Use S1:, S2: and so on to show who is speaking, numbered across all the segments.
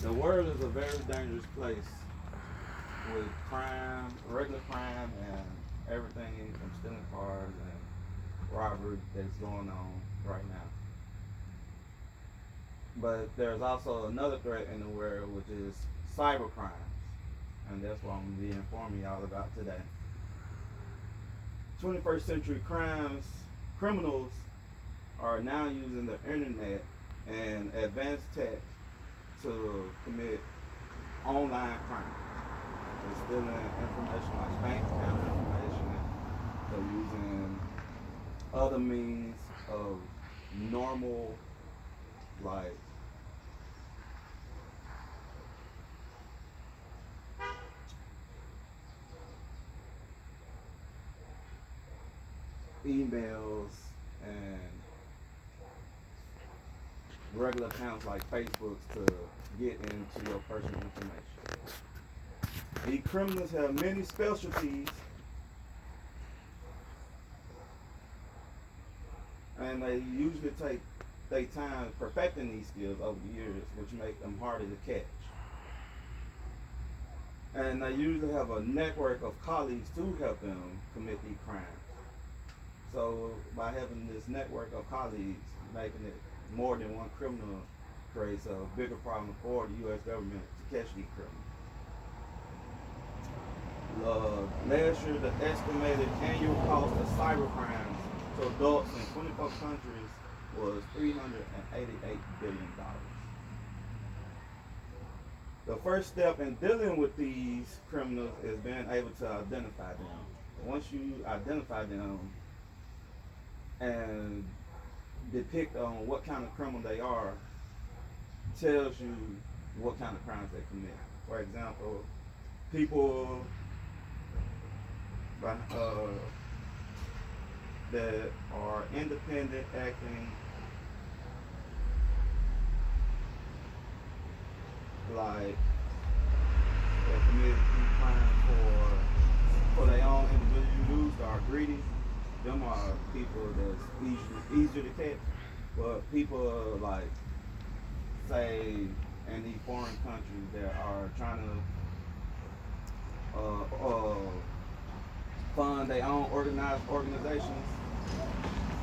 S1: The world is a very dangerous place with crime, regular crime, and everything from stealing cars and robbery that's going on right now. But there's also another threat in the world, which is cybercrime, and that's what I'm going to be informing y'all about today. 21st century criminals are now using the internet and advanced tech to commit online crime. They're stealing information like bank account information. They're using other means of normal, like emails and regular accounts like Facebook's to get into your personal information. These criminals have many specialties, and they usually take their time perfecting these skills over the years, which make them harder to catch. And they usually have a network of colleagues to help them commit these crimes. So by having this network of colleagues, making it more than one criminal creates a bigger problem for the U.S. government to catch these criminals. Last year, the estimated annual cost of cybercrimes to adults in 24 countries was $388 billion. The first step in dealing with these criminals is being able to identify them. Once you identify them and depict on what kind of criminal they are, tells you what kind of crimes they commit. For example, people that are independent acting, like they commit crimes for their own individual use, are greedy. Them are people that's easier to catch. But people like, say, in these foreign countries that are trying to fund their own organized organizations,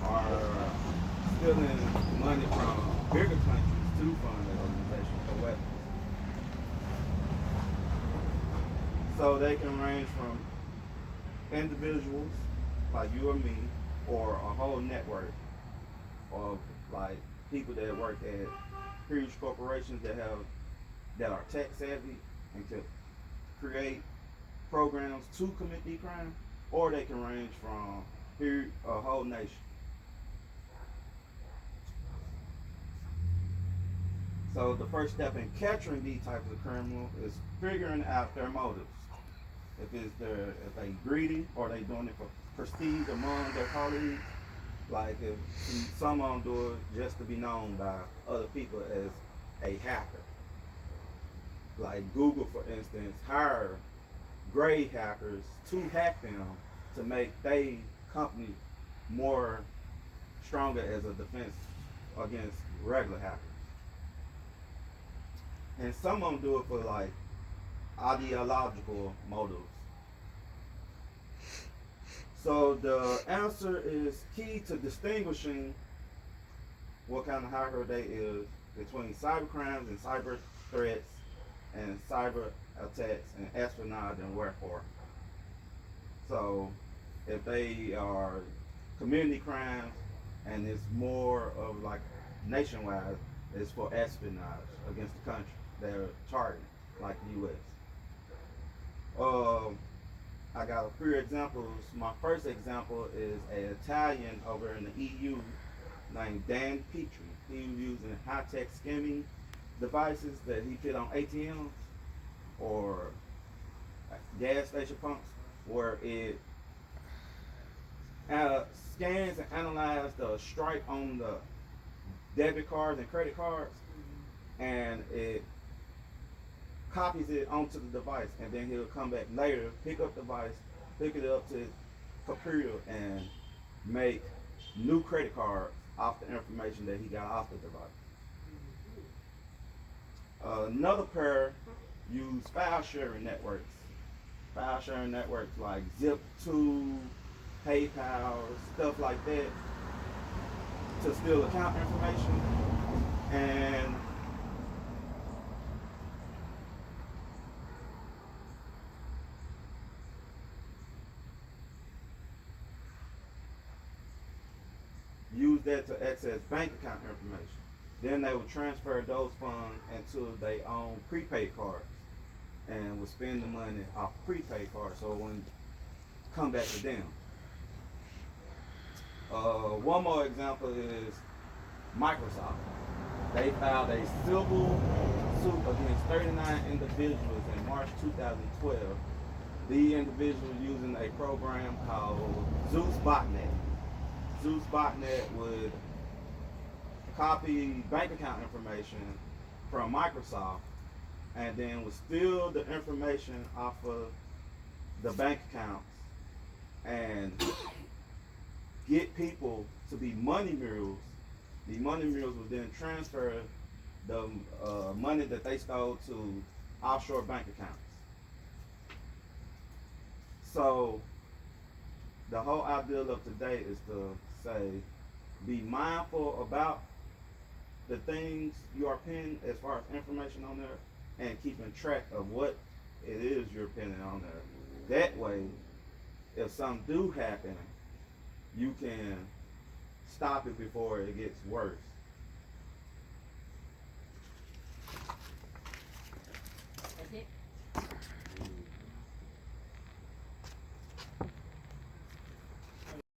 S1: are stealing money from bigger countries to fund their organizations for weapons. So they can range from individuals like you or me, or a whole network of like people that work at huge corporations that are tech savvy and can create programs to commit these crimes, or they can range from a whole nation. So the first step in capturing these types of criminals is figuring out their motives. If they greedy, or they doing it for prestige among their colleagues. Like if some of them do it just to be known by other people as a hacker. Like Google, for instance, hire grade hackers to hack them to make their company more stronger as a defense against regular hackers. And some of them do it for like ideological motives. So the answer is key to distinguishing what kind of hacker they is between cyber crimes and cyber threats and cyber attacks and espionage and warfare. So if they are community crimes and it's more of like nationwide, it's for espionage against the country they're targeting, like the U.S. I got a few examples. My first example is an Italian over in the EU named Dan Petrie. He was using high-tech skimming devices that he put on ATMs or gas station pumps, where it scans and analyzes the stripe on the debit cards and credit cards, and it copies it onto the device, and then he'll come back later, pick up the device, pick it up to his computer, and make new credit cards off the information that he got off the device. Another pair use file sharing networks. File sharing networks like Zip2, PayPal, stuff like that, to steal account information. And use that to access bank account information. Then they would transfer those funds into their own prepaid cards and would spend the money off prepaid cards so it wouldn't come back to them. One more example is Microsoft. They filed a civil suit against 39 individuals in March 2012. The individuals using a program called Zeus Botnet. Zeus Botnet would copy bank account information from Microsoft and then would steal the information off of the bank accounts and get people to be money mules. The money mules would then transfer the money that they stole to offshore bank accounts. So the whole ideal of today is to say, be mindful about the things you are pinning as far as information on there, and keeping track of what it is you're pinning on there. That way, if something do happen, you can stop it before it gets worse.